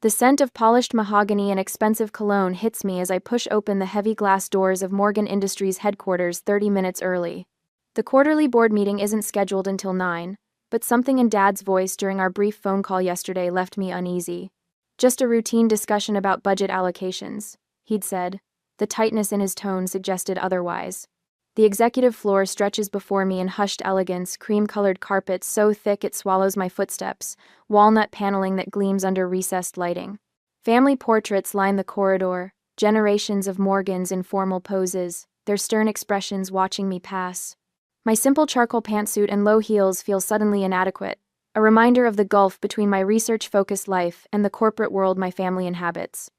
The scent of polished mahogany and expensive cologne hits me as I push open the heavy glass doors of Morgan Industries headquarters 30 minutes early. The quarterly board meeting isn't scheduled until 9, but something in Dad's voice during our brief phone call yesterday left me uneasy. Just a routine discussion about budget allocations, he'd said. The tightness in his tone suggested otherwise. The executive floor stretches before me in hushed elegance, cream-colored carpet so thick it swallows my footsteps, walnut paneling that gleams under recessed lighting. Family portraits line the corridor, generations of Morgans in formal poses, their stern expressions watching me pass. My simple charcoal pantsuit and low heels feel suddenly inadequate, a reminder of the gulf between my research-focused life and the corporate world my family inhabits.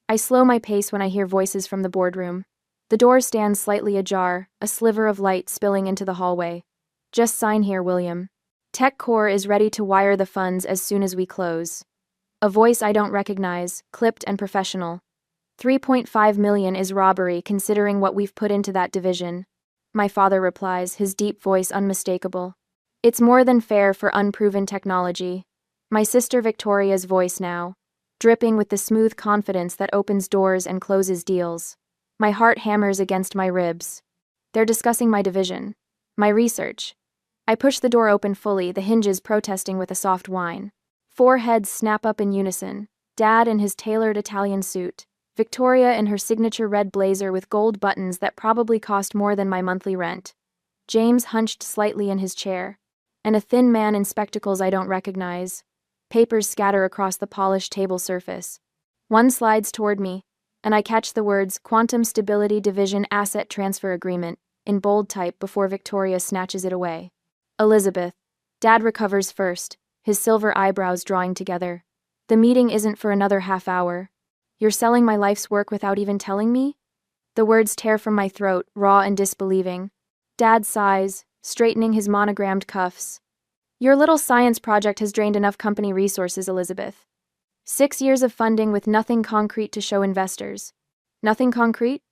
I slow my pace when I hear voices from the boardroom. The door stands slightly ajar, a sliver of light spilling into the hallway. Just sign here, William. Tech Core is ready to wire the funds as soon as we close. A voice I don't recognize, clipped and professional. 3.5 million is robbery considering what we've put into that division. My father replies, his deep voice unmistakable. It's more than fair for unproven technology. My sister Victoria's voice now, dripping with the smooth confidence that opens doors and closes deals. My heart hammers against my ribs. They're discussing my division, my research. I push the door open fully, the hinges protesting with a soft whine. 4 heads snap up in unison. Dad in his tailored Italian suit, Victoria in her signature red blazer with gold buttons that probably cost more than my monthly rent. James hunched slightly in his chair, and a thin man in spectacles I don't recognize. Papers scatter across the polished table surface. One slides toward me, and I catch the words Quantum Stability Division Asset Transfer Agreement in bold type before Victoria snatches it away. Elizabeth. Dad recovers first, his silver eyebrows drawing together. The meeting isn't for another half hour. You're selling my life's work without even telling me? The words tear from my throat, raw and disbelieving. Dad sighs, straightening his monogrammed cuffs. Your little science project has drained enough company resources, Elizabeth. 6 years of funding with nothing concrete to show investors. Nothing concrete?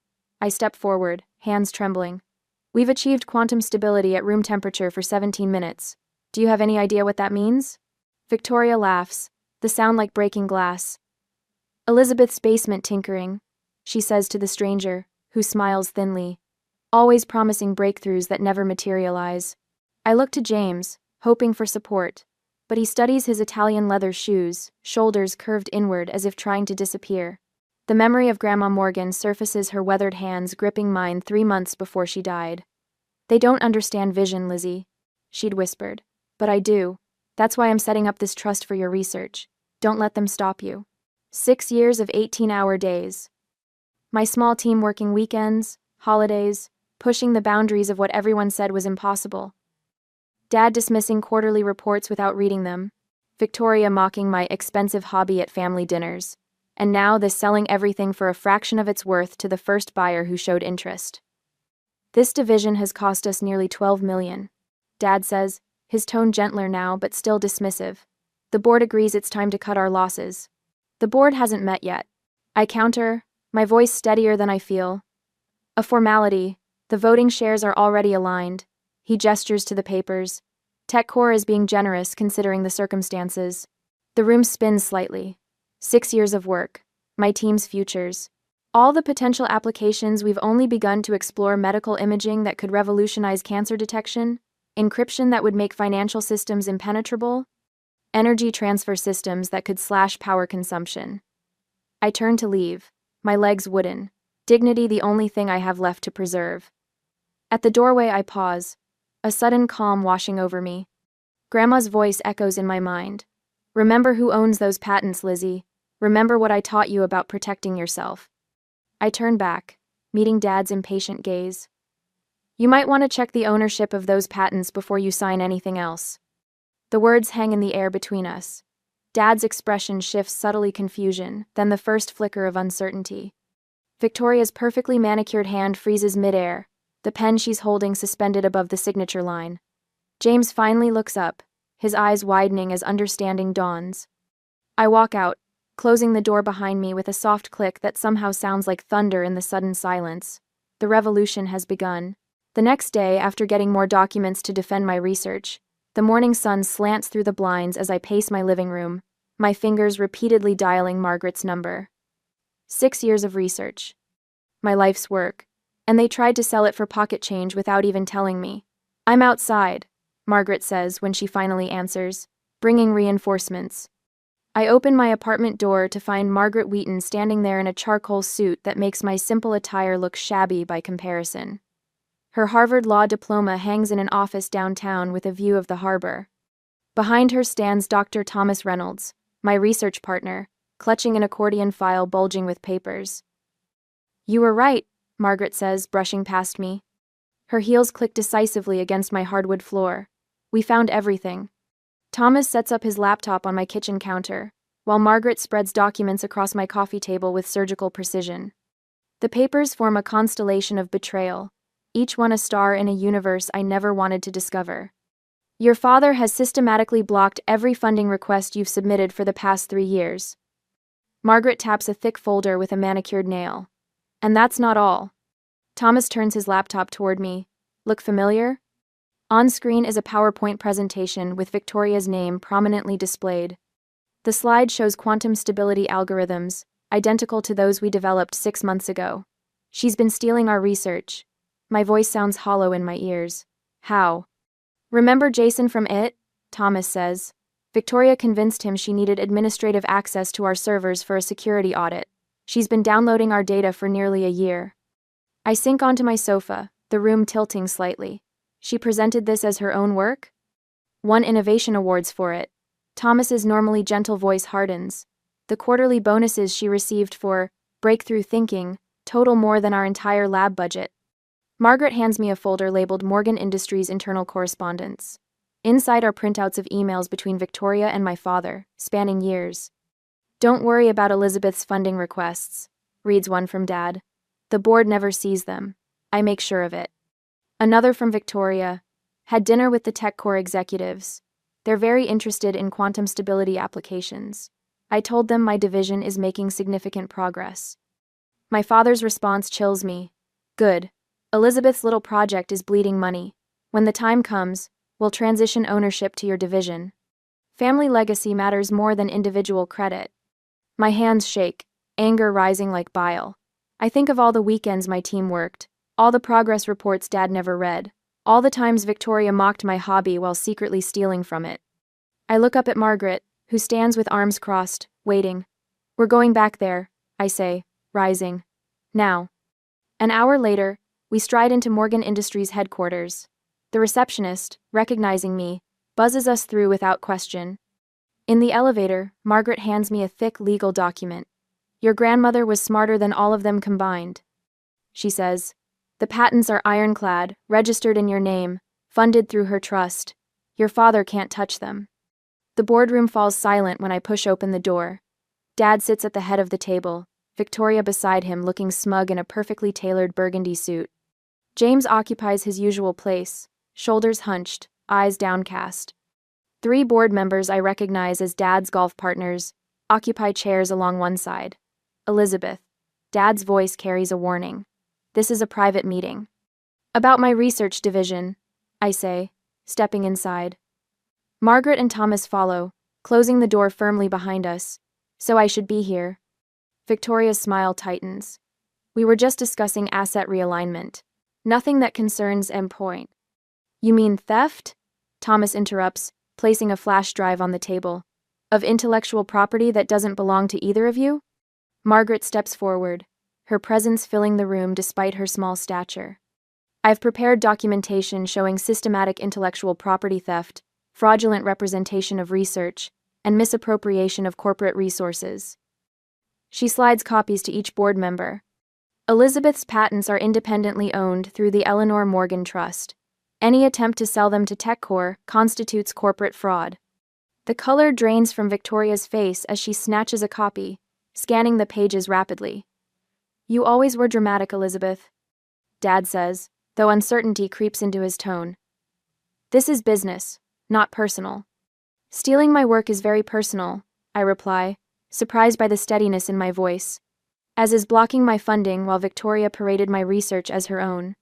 I step forward, hands trembling. We've achieved quantum stability at room temperature for 17 minutes. Do you have any idea what that means? Victoria laughs, the sound like breaking glass. Elizabeth's basement tinkering, she says to the stranger, who smiles thinly, always promising breakthroughs that never materialize. I look to James, hoping for support, but he studies his Italian leather shoes, shoulders curved inward as if trying to disappear. The memory of Grandma Morgan surfaces, her weathered hands gripping mine 3 months before she died. They don't understand vision, Lizzie, she'd whispered. But I do. That's why I'm setting up this trust for your research. Don't let them stop you. 6 years of 18-hour days. My small team working weekends, holidays, pushing the boundaries of what everyone said was impossible. Dad dismissing quarterly reports without reading them. Victoria mocking my expensive hobby at family dinners. And now this selling everything for a fraction of its worth to the first buyer who showed interest. This division has cost us nearly 12 million. Dad says, his tone gentler now but still dismissive. The board agrees it's time to cut our losses. The board hasn't met yet. I counter, my voice steadier than I feel. A formality, the voting shares are already aligned. He gestures to the papers. TechCore is being generous considering the circumstances. The room spins slightly. 6 years of work. My team's futures. All the potential applications. We've only begun to explore medical imaging that could revolutionize cancer detection, encryption that would make financial systems impenetrable, energy transfer systems that could slash power consumption. I turn to leave, my legs wooden, dignity the only thing I have left to preserve. At the doorway I pause, a sudden calm washing over me. Grandma's voice echoes in my mind. Remember who owns those patents, Lizzie. Remember what I taught you about protecting yourself. I turn back, meeting Dad's impatient gaze. You might want to check the ownership of those patents before you sign anything else. The words hang in the air between us. Dad's expression shifts subtly confusion, then the first flicker of uncertainty. Victoria's perfectly manicured hand freezes midair, the pen she's holding suspended above the signature line. James finally looks up, his eyes widening as understanding dawns. I walk out, closing the door behind me with a soft click that somehow sounds like thunder in the sudden silence. The revolution has begun. The next day, after getting more documents to defend my research, the morning sun slants through the blinds as I pace my living room, my fingers repeatedly dialing Margaret's number. 6 years of research. My life's work. And they tried to sell it for pocket change without even telling me. I'm outside, Margaret says when she finally answers, bringing reinforcements. I open my apartment door to find Margaret Wheaton standing there in a charcoal suit that makes my simple attire look shabby by comparison. Her Harvard Law diploma hangs in an office downtown with a view of the harbor. Behind her stands Dr. Thomas Reynolds, my research partner, clutching an accordion file bulging with papers. You were right, Margaret says, brushing past me. Her heels click decisively against my hardwood floor. We found everything. Thomas sets up his laptop on my kitchen counter, while Margaret spreads documents across my coffee table with surgical precision. The papers form a constellation of betrayal, each one a star in a universe I never wanted to discover. Your father has systematically blocked every funding request you've submitted for the past 3 years. Margaret taps a thick folder with a manicured nail. And that's not all. Thomas turns his laptop toward me. Look familiar? On screen is a PowerPoint presentation with Victoria's name prominently displayed. The slide shows quantum stability algorithms, identical to those we developed 6 months ago. She's been stealing our research. My voice sounds hollow in my ears. How? Remember Jason from IT? Thomas says. Victoria convinced him she needed administrative access to our servers for a security audit. She's been downloading our data for nearly a year. I sink onto my sofa, the room tilting slightly. She presented this as her own work? Won innovation awards for it. Thomas's normally gentle voice hardens. The quarterly bonuses she received for breakthrough thinking total more than our entire lab budget. Margaret hands me a folder labeled Morgan Industries Internal Correspondence. Inside are printouts of emails between Victoria and my father, spanning years. Don't worry about Elizabeth's funding requests, reads one from Dad. The board never sees them. I make sure of it. Another from Victoria. Had dinner with the TechCore executives. They're very interested in quantum stability applications. I told them my division is making significant progress. My father's response chills me. Good. Elizabeth's little project is bleeding money. When the time comes, we'll transition ownership to your division. Family legacy matters more than individual credit. My hands shake, anger rising like bile. I think of all the weekends my team worked, all the progress reports Dad never read, all the times Victoria mocked my hobby while secretly stealing from it. I look up at Margaret, who stands with arms crossed, waiting. We're going back there, I say, rising. Now. An hour later, we stride into Morgan Industries headquarters. The receptionist, recognizing me, buzzes us through without question. In the elevator, Margaret hands me a thick legal document. Your grandmother was smarter than all of them combined. She says, the patents are ironclad, registered in your name, funded through her trust. Your father can't touch them. The boardroom falls silent when I push open the door. Dad sits at the head of the table, Victoria beside him looking smug in a perfectly tailored burgundy suit. James occupies his usual place, shoulders hunched, eyes downcast. 3 board members I recognize as Dad's golf partners occupy chairs along one side. Elizabeth. Dad's voice carries a warning. This is a private meeting. About my research division, I say, stepping inside. Margaret and Thomas follow, closing the door firmly behind us. So I should be here. Victoria's smile tightens. We were just discussing asset realignment. Nothing that concerns M. You mean theft? Thomas interrupts, placing a flash drive on the table. Of intellectual property that doesn't belong to either of you? Margaret steps forward, her presence filling the room despite her small stature. I've prepared documentation showing systematic intellectual property theft, fraudulent representation of research, and misappropriation of corporate resources. She slides copies to each board member. Elizabeth's patents are independently owned through the Eleanor Morgan Trust. Any attempt to sell them to TechCore constitutes corporate fraud. The color drains from Victoria's face as she snatches a copy, scanning the pages rapidly. You always were dramatic, Elizabeth, Dad says, though uncertainty creeps into his tone. This is business, not personal. Stealing my work is very personal, I reply, surprised by the steadiness in my voice. As is blocking my funding while Victoria paraded my research as her own.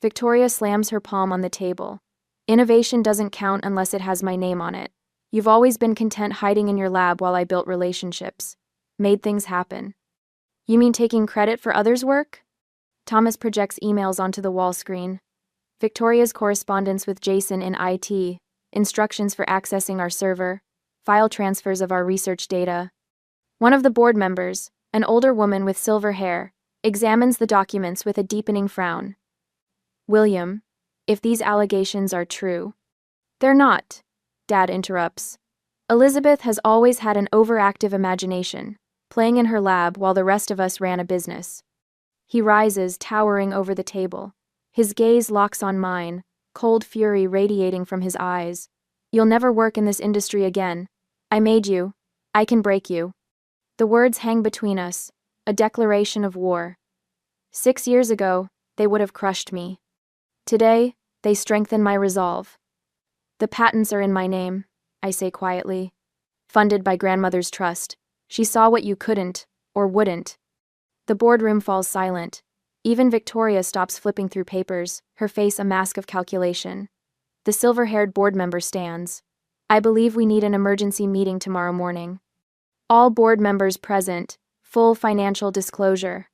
Victoria slams her palm on the table. Innovation doesn't count unless it has my name on it. You've always been content hiding in your lab while I built relationships. Made things happen. You mean taking credit for others' work? Thomas projects emails onto the wall screen. Victoria's correspondence with Jason in IT, instructions for accessing our server, file transfers of our research data. One of the board members, an older woman with silver hair, examines the documents with a deepening frown. William, if these allegations are true. They're not, Dad interrupts. Elizabeth has always had an overactive imagination, playing in her lab while the rest of us ran a business. He rises, towering over the table. His gaze locks on mine, cold fury radiating from his eyes. You'll never work in this industry again. I made you. I can break you. The words hang between us, a declaration of war. 6 years ago, they would have crushed me. Today, they strengthen my resolve. The patents are in my name, I say quietly. Funded by grandmother's trust. She saw what you couldn't, or wouldn't. The boardroom falls silent. Even Victoria stops flipping through papers, her face a mask of calculation. The silver-haired board member stands. I believe we need an emergency meeting tomorrow morning. All board members present, full financial disclosure.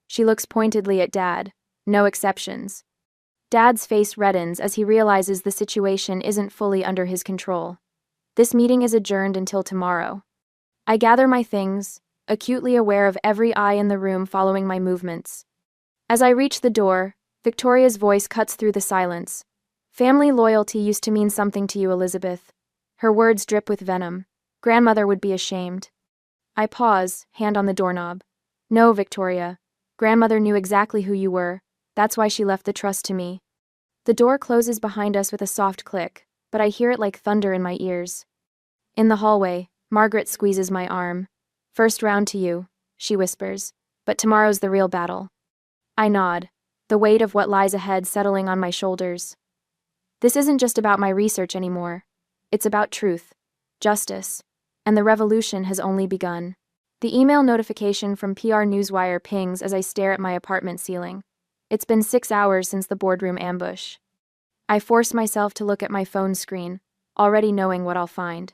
She looks pointedly at Dad, no exceptions. Dad's face reddens as he realizes the situation isn't fully under his control. This meeting is adjourned until tomorrow. I gather my things, acutely aware of every eye in the room following my movements. As I reach the door, Victoria's voice cuts through the silence. Family loyalty used to mean something to you, Elizabeth. Her words drip with venom. Grandmother would be ashamed. I pause, hand on the doorknob. No, Victoria. Grandmother knew exactly who you were. That's why she left the trust to me. The door closes behind us with a soft click, but I hear it like thunder in my ears. In the hallway, Margaret squeezes my arm. First round to you, she whispers, but tomorrow's the real battle. I nod, the weight of what lies ahead settling on my shoulders. This isn't just about my research anymore. It's about truth, justice, and the revolution has only begun. The email notification from PR Newswire pings as I stare at my apartment ceiling. It's been 6 hours since the boardroom ambush. I force myself to look at my phone screen, already knowing what I'll find.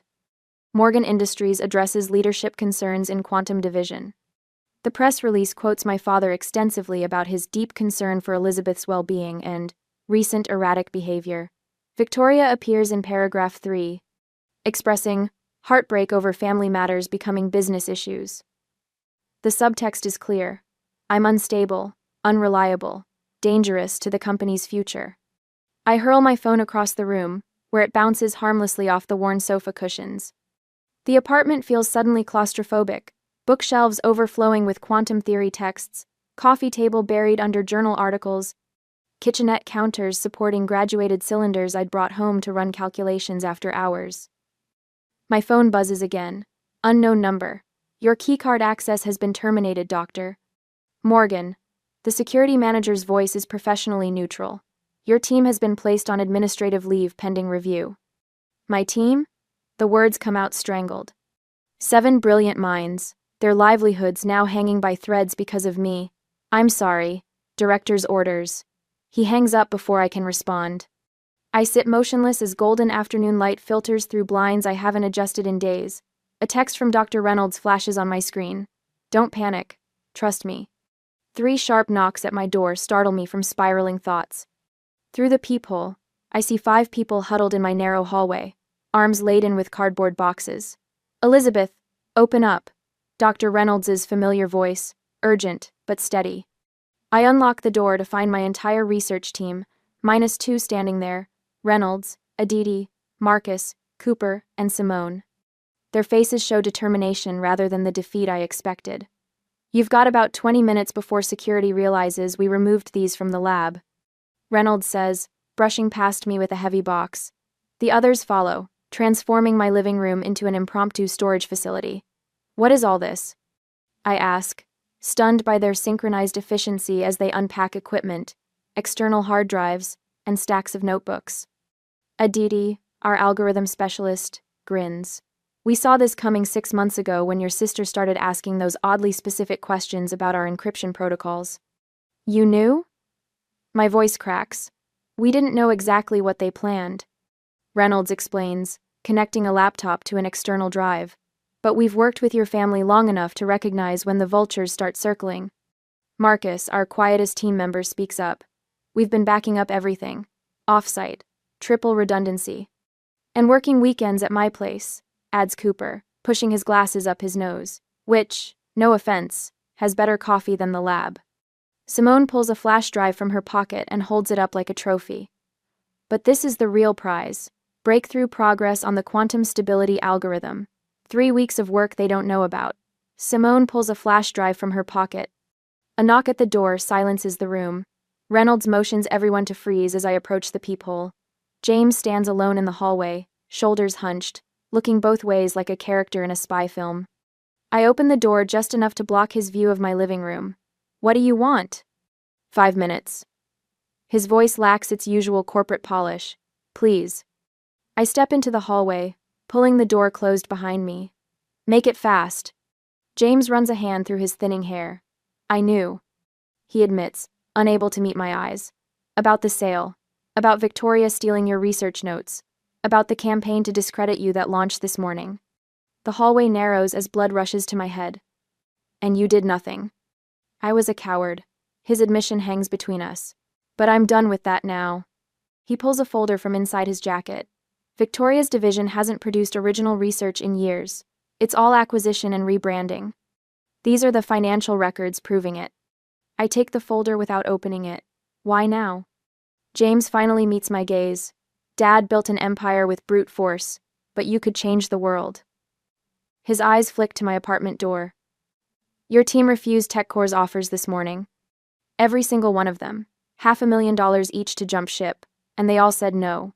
Morgan Industries addresses leadership concerns in quantum division. The press release quotes my father extensively about his deep concern for Elizabeth's well-being and recent erratic behavior. Victoria appears in paragraph 3, expressing heartbreak over family matters becoming business issues. The subtext is clear. I'm unstable, unreliable, dangerous to the company's future. I hurl my phone across the room, where it bounces harmlessly off the worn sofa cushions. The apartment feels suddenly claustrophobic, bookshelves overflowing with quantum theory texts, coffee table buried under journal articles, kitchenette counters supporting graduated cylinders I'd brought home to run calculations after hours. My phone buzzes again. Unknown number. Your keycard access has been terminated, Doctor. Morgan. The security manager's voice is professionally neutral. Your team has been placed on administrative leave pending review. My team? The words come out strangled. 7 brilliant minds, their livelihoods now hanging by threads because of me. I'm sorry. Director's orders. He hangs up before I can respond. I sit motionless as golden afternoon light filters through blinds I haven't adjusted in days. A text from Dr. Reynolds flashes on my screen. Don't panic. Trust me. 3 sharp knocks at my door startle me from spiraling thoughts. Through the peephole, I see 5 people huddled in my narrow hallway, arms laden with cardboard boxes. Elizabeth, open up. Dr. Reynolds' familiar voice, urgent, but steady. I unlock the door to find my entire research team, -2 standing there, Reynolds, Aditi, Marcus, Cooper, and Simone. Their faces show determination rather than the defeat I expected. You've got about 20 minutes before security realizes we removed these from the lab, Reynolds says, brushing past me with a heavy box. The others follow, transforming my living room into an impromptu storage facility. What is all this? I ask, stunned by their synchronized efficiency as they unpack equipment, external hard drives, and stacks of notebooks. Aditi, our algorithm specialist, grins. We saw this coming 6 months ago when your sister started asking those oddly specific questions about our encryption protocols. You knew? My voice cracks. We didn't know exactly what they planned. Reynolds explains, connecting a laptop to an external drive. But we've worked with your family long enough to recognize when the vultures start circling. Marcus, our quietest team member, speaks up. We've been backing up everything. Off-site. Triple redundancy. And working weekends at my place, adds Cooper, pushing his glasses up his nose, which, no offense, has better coffee than the lab. Simone pulls a flash drive from her pocket and holds it up like a trophy. But this is the real prize. Breakthrough progress on the quantum stability algorithm. 3 weeks of work they don't know about. Simone pulls a flash drive from her pocket. A knock at the door silences the room. Reynolds motions everyone to freeze as I approach the peephole. James stands alone in the hallway, shoulders hunched, looking both ways like a character in a spy film. I open the door just enough to block his view of my living room. What do you want? 5 minutes. His voice lacks its usual corporate polish. Please. I step into the hallway, pulling the door closed behind me. Make it fast. James runs a hand through his thinning hair. I knew. He admits, unable to meet my eyes. About the sale. About Victoria stealing your research notes. About the campaign to discredit you that launched this morning. The hallway narrows as blood rushes to my head. And you did nothing. I was a coward. His admission hangs between us. But I'm done with that now. He pulls a folder from inside his jacket. Victoria's division hasn't produced original research in years. It's all acquisition and rebranding. These are the financial records proving it. I take the folder without opening it. Why now? James finally meets my gaze. Dad built an empire with brute force, but you could change the world. His eyes flick to my apartment door. Your team refused TechCore's offers this morning. Every single one of them. $500,000 each to jump ship, and they all said no.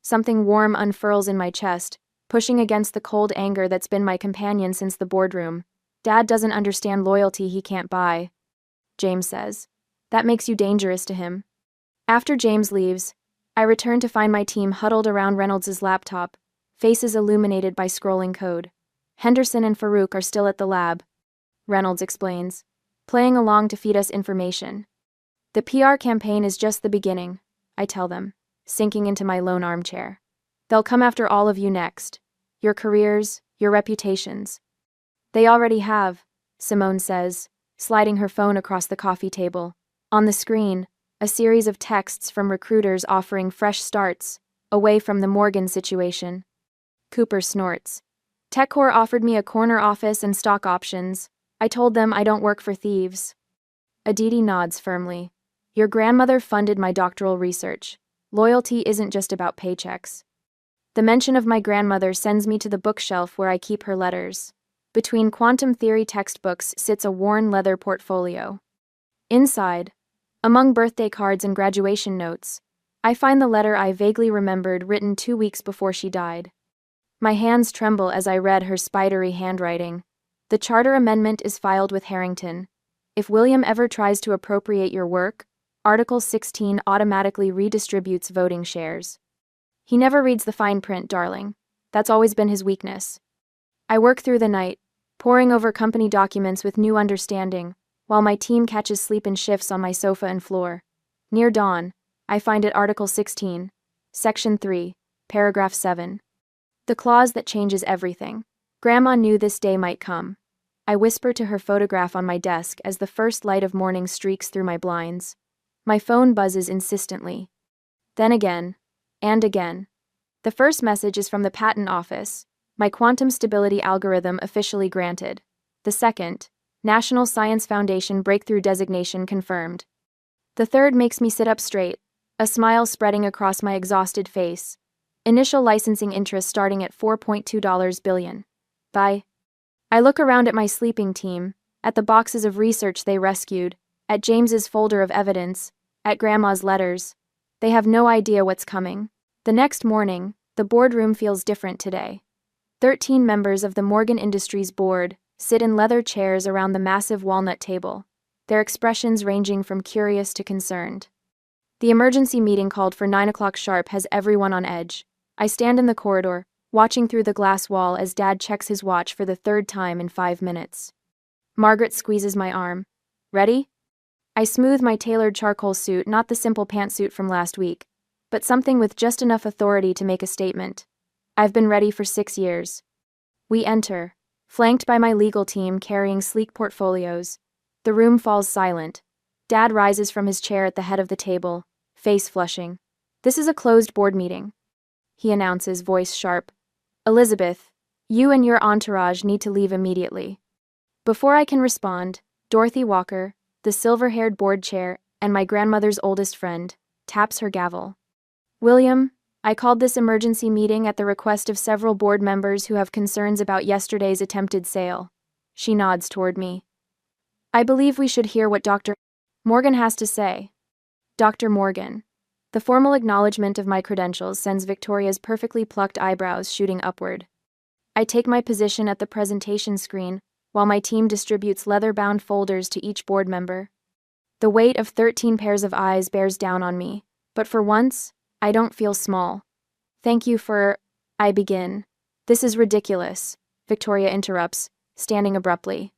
Something warm unfurls in my chest, pushing against the cold anger that's been my companion since the boardroom. Dad doesn't understand loyalty he can't buy. James says. That makes you dangerous to him. After James leaves, I return to find my team huddled around Reynolds' laptop, faces illuminated by scrolling code. Henderson and Farouk are still at the lab. Reynolds explains, playing along to feed us information. The PR campaign is just the beginning, I tell them, sinking into my lone armchair. They'll come after all of you next. Your careers, your reputations. They already have, Simone says, sliding her phone across the coffee table. On the screen, a series of texts from recruiters offering fresh starts, away from the Morgan situation. Cooper snorts. TechCore offered me a corner office and stock options. I told them I don't work for thieves. Aditi nods firmly. Your grandmother funded my doctoral research. Loyalty isn't just about paychecks. The mention of my grandmother sends me to the bookshelf where I keep her letters. Between quantum theory textbooks sits a worn leather portfolio. Inside, among birthday cards and graduation notes, I find the letter I vaguely remembered written 2 weeks before she died. My hands tremble as I read her spidery handwriting. The charter amendment is filed with Harrington. If William ever tries to appropriate your work, Article 16 automatically redistributes voting shares. He never reads the fine print, darling. That's always been his weakness. I work through the night, poring over company documents with new understanding, while my team catches sleep in shifts on my sofa and floor. Near dawn, I find it Article 16, Section 3, Paragraph 7. The clause that changes everything. Grandma knew this day might come. I whisper to her photograph on my desk as the first light of morning streaks through my blinds. My phone buzzes insistently. Then again, and again. The first message is from the patent office. My quantum stability algorithm officially granted. The second, National Science Foundation breakthrough designation confirmed. The third makes me sit up straight, a smile spreading across my exhausted face. Initial licensing interest starting at $4.2 billion. Bye. I look around at my sleeping team, at the boxes of research they rescued, at James's folder of evidence, at Grandma's letters. They have no idea what's coming. The next morning, the boardroom feels different today. 13 members of the Morgan Industries board sit in leather chairs around the massive walnut table, their expressions ranging from curious to concerned. The emergency meeting called for 9 o'clock sharp has everyone on edge. I stand in the corridor, watching through the glass wall as Dad checks his watch for the 3rd time in 5 minutes. Margaret squeezes my arm. Ready? I smooth my tailored charcoal suit, not the simple pantsuit from last week, but something with just enough authority to make a statement. I've been ready for 6 years. We enter, flanked by my legal team carrying sleek portfolios. The room falls silent. Dad rises from his chair at the head of the table, face flushing. This is a closed board meeting, he announces, voice sharp. Elizabeth, you and your entourage need to leave immediately. Before I can respond, Dorothy Walker, the silver-haired board chair and my grandmother's oldest friend, taps her gavel. William, I called this emergency meeting at the request of several board members who have concerns about yesterday's attempted sale. She nods toward me. I believe we should hear what Dr. Morgan has to say. Dr. Morgan. The formal acknowledgement of my credentials sends Victoria's perfectly plucked eyebrows shooting upward. I take my position at the presentation screen while my team distributes leather-bound folders to each board member. The weight of 13 pairs of eyes bears down on me, but for once, I don't feel small. Thank you for... I begin. This is ridiculous, Victoria interrupts, standing abruptly.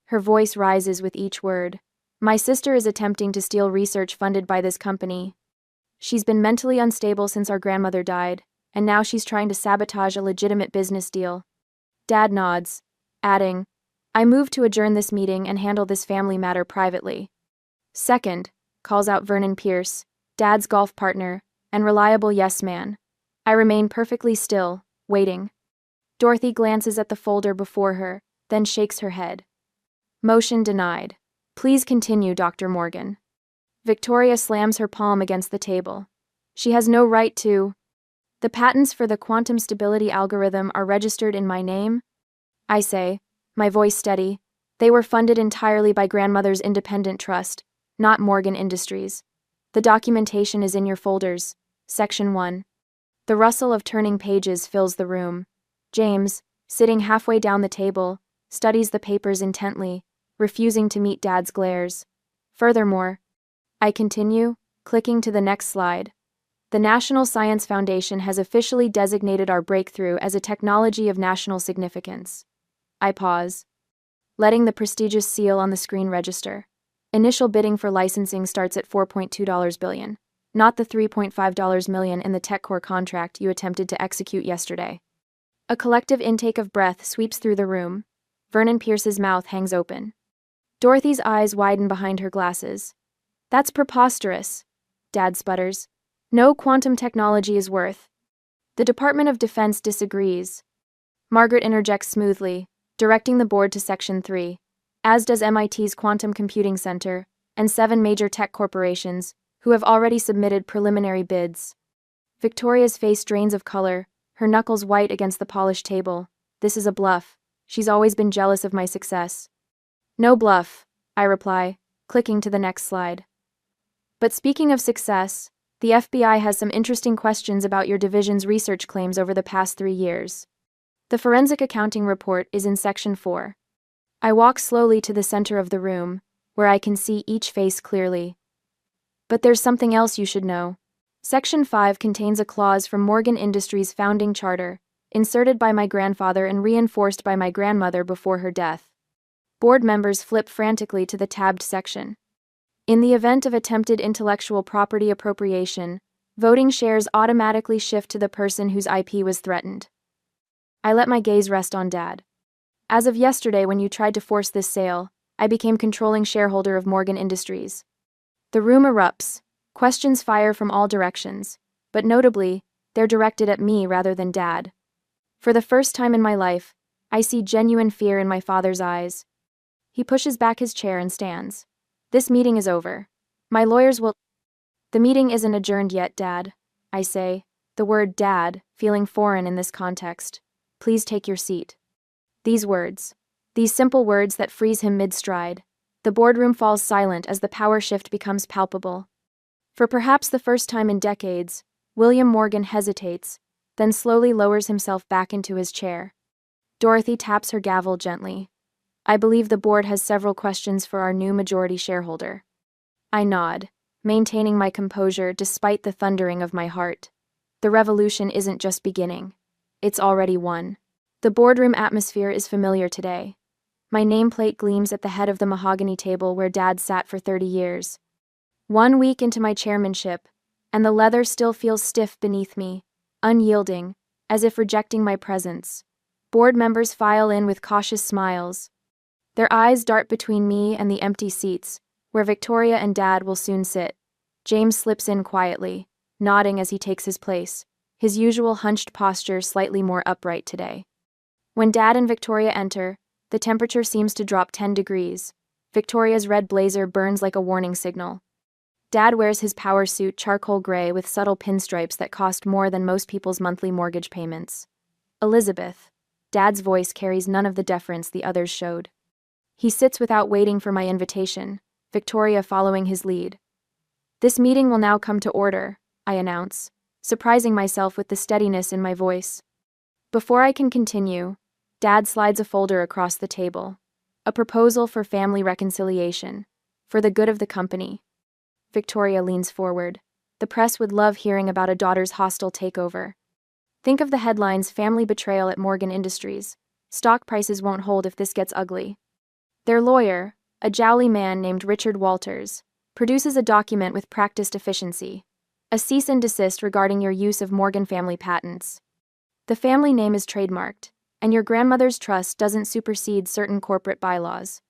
Her voice rises with each word. My sister is attempting to steal research funded by this company. She's been mentally unstable since our grandmother died, and now she's trying to sabotage a legitimate business deal. Dad nods, adding, I move to adjourn this meeting and handle this family matter privately. Second, calls out Vernon Pierce, Dad's golf partner, and reliable yes man. I remain perfectly still, waiting. Dorothy glances at the folder before her, then shakes her head. Motion denied. Please continue, Dr. Morgan. Victoria slams her palm against the table. She has no right to... The patents for the quantum stability algorithm are registered in my name, I say, my voice steady. They were funded entirely by grandmother's independent trust, not Morgan Industries. The documentation is in your folders. Section 1. The rustle of turning pages fills the room. James, sitting halfway down the table, studies the papers intently, refusing to meet Dad's glares. Furthermore, I continue, clicking to the next slide. The National Science Foundation has officially designated our breakthrough as a technology of national significance. I pause, letting the prestigious seal on the screen register. Initial bidding for licensing starts at $4.2 billion, not the $3.5 million in the TechCore contract you attempted to execute yesterday. A collective intake of breath sweeps through the room. Vernon Pierce's mouth hangs open. Dorothy's eyes widen behind her glasses. That's preposterous, Dad sputters. No quantum technology is worth. The Department of Defense disagrees. Margaret interjects smoothly, directing the board to Section 3, as does MIT's Quantum Computing Center and 7 major tech corporations, who have already submitted preliminary bids. Victoria's face drains of color, her knuckles white against the polished table. This is a bluff. She's always been jealous of my success. No bluff, I reply, clicking to the next slide. But speaking of success, the FBI has some interesting questions about your division's research claims over the past 3 years. The forensic accounting report is in Section 4. I walk slowly to the center of the room, where I can see each face clearly. But there's something else you should know. Section 5 contains a clause from Morgan Industries' founding charter, inserted by my grandfather and reinforced by my grandmother before her death. Board members flip frantically to the tabbed section. In the event of attempted intellectual property appropriation, voting shares automatically shift to the person whose IP was threatened. I let my gaze rest on Dad. As of yesterday, when you tried to force this sale, I became controlling shareholder of Morgan Industries. The room erupts. Questions fire from all directions, but notably, they're directed at me rather than Dad. For the first time in my life, I see genuine fear in my father's eyes. He pushes back his chair and stands. This meeting is over. My lawyers will... The meeting isn't adjourned yet, Dad, I say, the word Dad feeling foreign in this context. Please take your seat. These simple words that freeze him mid-stride. The boardroom falls silent as the power shift becomes palpable. For perhaps the first time in decades, William Morgan hesitates, then slowly lowers himself back into his chair. Dorothy taps her gavel gently. I believe the board has several questions for our new majority shareholder. I nod, maintaining my composure despite the thundering of my heart. The revolution isn't just beginning. It's already won. The boardroom atmosphere is familiar today. My nameplate gleams at the head of the mahogany table where Dad sat for 30 years. 1 week into my chairmanship, and the leather still feels stiff beneath me, unyielding, as if rejecting my presence. Board members file in with cautious smiles. Their eyes dart between me and the empty seats, where Victoria and Dad will soon sit. James slips in quietly, nodding as he takes his place, his usual hunched posture slightly more upright today. When Dad and Victoria enter, the temperature seems to drop 10 degrees. Victoria's red blazer burns like a warning signal. Dad wears his power suit charcoal gray with subtle pinstripes that cost more than most people's monthly mortgage payments. Elizabeth. Dad's voice carries none of the deference the others showed. He sits without waiting for my invitation, Victoria following his lead. This meeting will now come to order, I announce, surprising myself with the steadiness in my voice. Before I can continue, Dad slides a folder across the table. A proposal for family reconciliation, for the good of the company. Victoria leans forward. The press would love hearing about a daughter's hostile takeover. Think of the headlines: family betrayal at Morgan Industries. Stock prices won't hold if this gets ugly. Their lawyer, a jowly man named Richard Walters, produces a document with practiced efficiency. A cease and desist regarding your use of Morgan family patents. The family name is trademarked, and your grandmother's trust doesn't supersede certain corporate bylaws.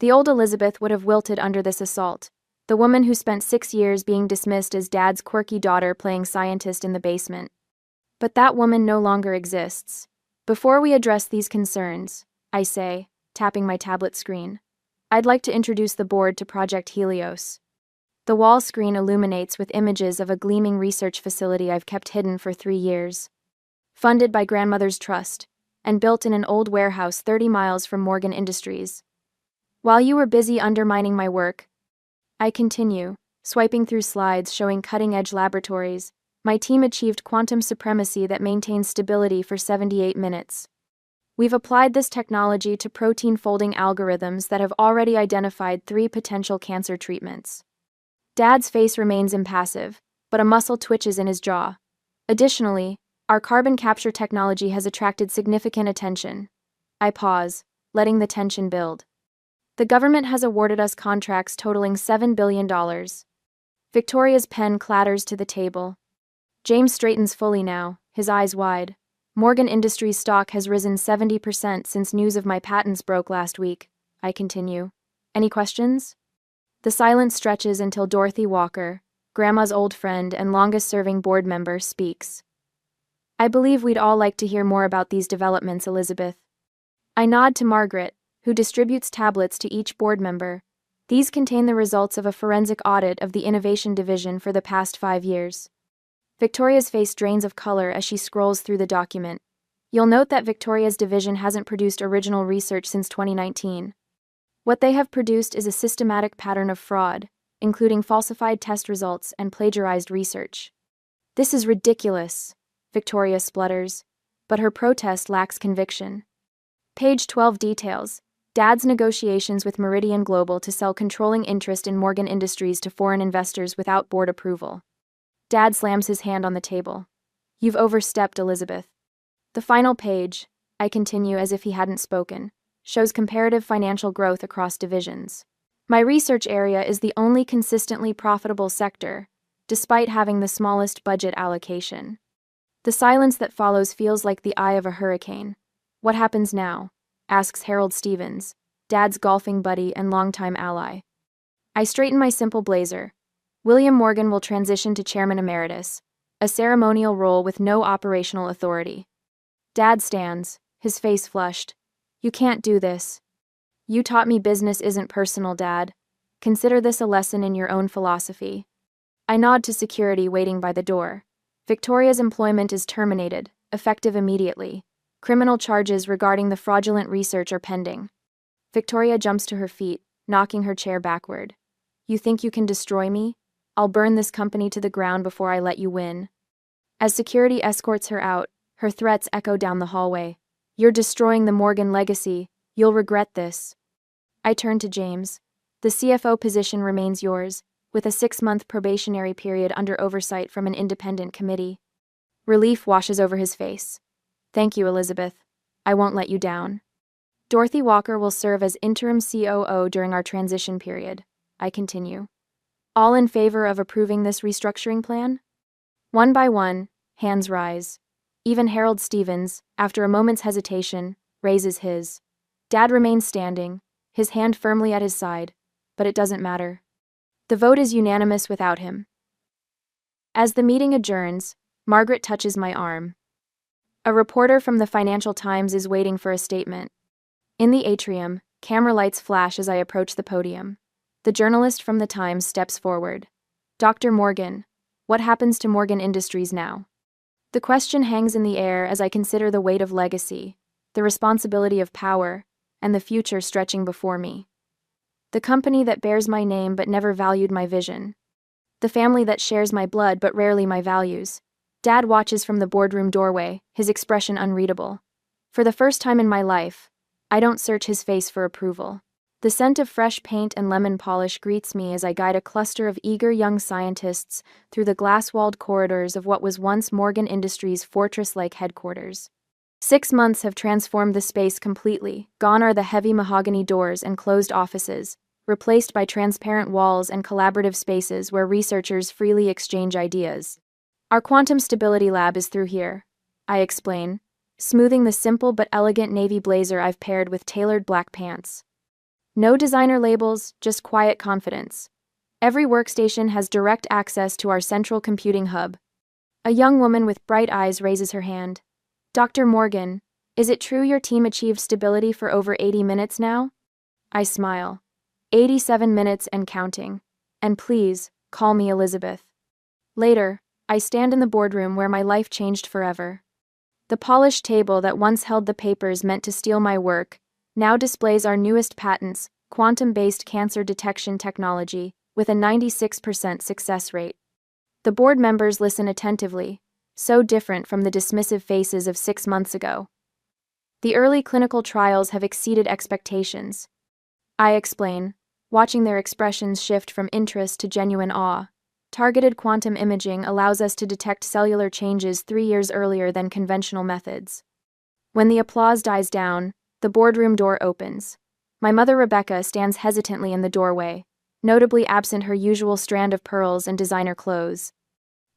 The old Elizabeth would have wilted under this assault, the woman who spent 6 years being dismissed as Dad's quirky daughter playing scientist in the basement. But that woman no longer exists. Before we address these concerns, I say, tapping my tablet screen, I'd like to introduce the board to Project Helios. The wall screen illuminates with images of a gleaming research facility I've kept hidden for 3 years. Funded by grandmother's trust, and built in an old warehouse 30 miles from Morgan Industries. While you were busy undermining my work, I continue, swiping through slides showing cutting-edge laboratories, my team achieved quantum supremacy that maintains stability for 78 minutes. We've applied this technology to protein-folding algorithms that have already identified 3 potential cancer treatments. Dad's face remains impassive, but a muscle twitches in his jaw. Additionally, our carbon capture technology has attracted significant attention. I pause, letting the tension build. The government has awarded us contracts totaling $7 billion. Victoria's pen clatters to the table. James straightens fully now, his eyes wide. Morgan Industries stock has risen 70% since news of my patents broke last week. I continue. Any questions? The silence stretches until Dorothy Walker, Grandma's old friend and longest-serving board member, speaks. I believe we'd all like to hear more about these developments, Elizabeth. I nod to Margaret, who distributes tablets to each board member. These contain the results of a forensic audit of the Innovation Division for the past 5 years. Victoria's face drains of color as she scrolls through the document. You'll note that Victoria's division hasn't produced original research since 2019. What they have produced is a systematic pattern of fraud, including falsified test results and plagiarized research. This is ridiculous, Victoria splutters, but her protest lacks conviction. Page 12 details Dad's negotiations with Meridian Global to sell controlling interest in Morgan Industries to foreign investors without board approval. Dad slams his hand on the table. You've overstepped, Elizabeth. The final page, I continue as if he hadn't spoken, shows comparative financial growth across divisions. My research area is the only consistently profitable sector, despite having the smallest budget allocation. The silence that follows feels like the eye of a hurricane. What happens now? Asks Harold Stevens, Dad's golfing buddy and longtime ally. I straighten my simple blazer. William Morgan will transition to Chairman Emeritus, a ceremonial role with no operational authority. Dad stands, his face flushed. You can't do this. You taught me business isn't personal, Dad. Consider this a lesson in your own philosophy. I nod to security waiting by the door. Victoria's employment is terminated, effective immediately. Criminal charges regarding the fraudulent research are pending. Victoria jumps to her feet, knocking her chair backward. You think you can destroy me? I'll burn this company to the ground before I let you win. As security escorts her out, her threats echo down the hallway. You're destroying the Morgan legacy. You'll regret this. I turn to James. The CFO position remains yours, with a 6-month probationary period under oversight from an independent committee. Relief washes over his face. Thank you, Elizabeth. I won't let you down. Dorothy Walker will serve as interim COO during our transition period. I continue. All in favor of approving this restructuring plan? One by one, hands rise. Even Harold Stevens, after a moment's hesitation, raises his. Dad remains standing, his hand firmly at his side, but it doesn't matter. The vote is unanimous without him. As the meeting adjourns, Margaret touches my arm. A reporter from the Financial Times is waiting for a statement. In the atrium, camera lights flash as I approach the podium. The journalist from the Times steps forward. Dr. Morgan, what happens to Morgan Industries now? The question hangs in the air as I consider the weight of legacy, the responsibility of power, and the future stretching before me. The company that bears my name but never valued my vision. The family that shares my blood but rarely my values. Dad watches from the boardroom doorway, his expression unreadable. For the first time in my life, I don't search his face for approval. The scent of fresh paint and lemon polish greets me as I guide a cluster of eager young scientists through the glass-walled corridors of what was once Morgan Industries' fortress-like headquarters. 6 months have transformed the space completely. Gone are the heavy mahogany doors and closed offices, replaced by transparent walls and collaborative spaces where researchers freely exchange ideas. Our quantum stability lab is through here, I explain, smoothing the simple but elegant navy blazer I've paired with tailored black pants. No designer labels, just quiet confidence. Every workstation has direct access to our central computing hub. A young woman with bright eyes raises her hand. Dr. Morgan, is it true your team achieved stability for over 80 minutes now? I smile. 87 minutes and counting. And please, call me Elizabeth. Later, I stand in the boardroom where my life changed forever. The polished table that once held the papers meant to steal my work now displays our newest patents, quantum-based cancer detection technology, with a 96% success rate. The board members listen attentively, so different from the dismissive faces of 6 months ago. The early clinical trials have exceeded expectations. I explain, watching their expressions shift from interest to genuine awe. Targeted quantum imaging allows us to detect cellular changes 3 years earlier than conventional methods. When the applause dies down, the boardroom door opens. My mother Rebecca stands hesitantly in the doorway, notably absent her usual strand of pearls and designer clothes.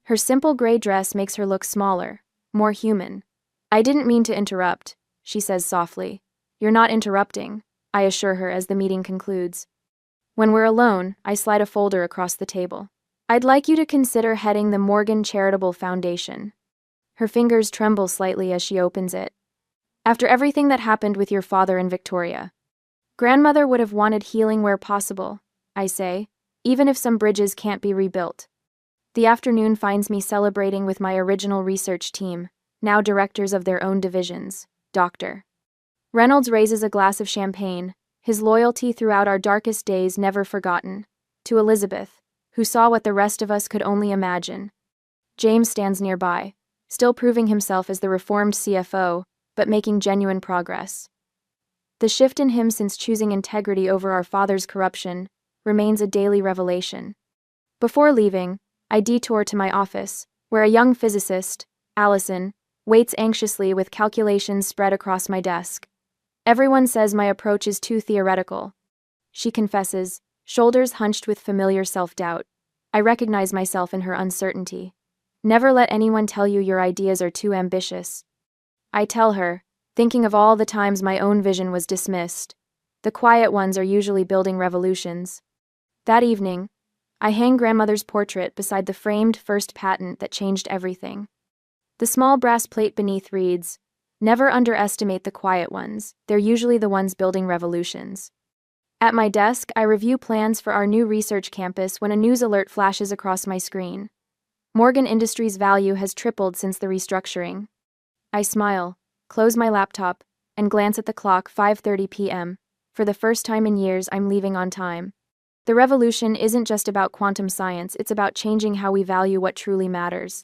Her simple gray dress makes her look smaller, more human. I didn't mean to interrupt, she says softly. You're not interrupting, I assure her as the meeting concludes. When we're alone, I slide a folder across the table. I'd like you to consider heading the Morgan Charitable Foundation. Her fingers tremble slightly as she opens it. After everything that happened with your father and Victoria. Grandmother would have wanted healing where possible, I say, even if some bridges can't be rebuilt. The afternoon finds me celebrating with my original research team, now directors of their own divisions. Dr. Reynolds raises a glass of champagne, his loyalty throughout our darkest days never forgotten, to Elizabeth, who saw what the rest of us could only imagine. James stands nearby, still proving himself as the reformed CFO, but making genuine progress. The shift in him since choosing integrity over our father's corruption remains a daily revelation. Before leaving, I detour to my office, where a young physicist, Allison, waits anxiously with calculations spread across my desk. Everyone says my approach is too theoretical. She confesses, shoulders hunched with familiar self-doubt. I recognize myself in her uncertainty. Never let anyone tell you your ideas are too ambitious. I tell her, thinking of all the times my own vision was dismissed. The quiet ones are usually building revolutions. That evening, I hang grandmother's portrait beside the framed first patent that changed everything. The small brass plate beneath reads, "Never underestimate the quiet ones, they're usually the ones building revolutions." At my desk, I review plans for our new research campus when a news alert flashes across my screen. Morgan Industries' value has tripled since the restructuring. I smile, close my laptop, and glance at the clock. 5:30 p.m. For the first time in years, I'm leaving on time. The revolution isn't just about quantum science, it's about changing how we value what truly matters.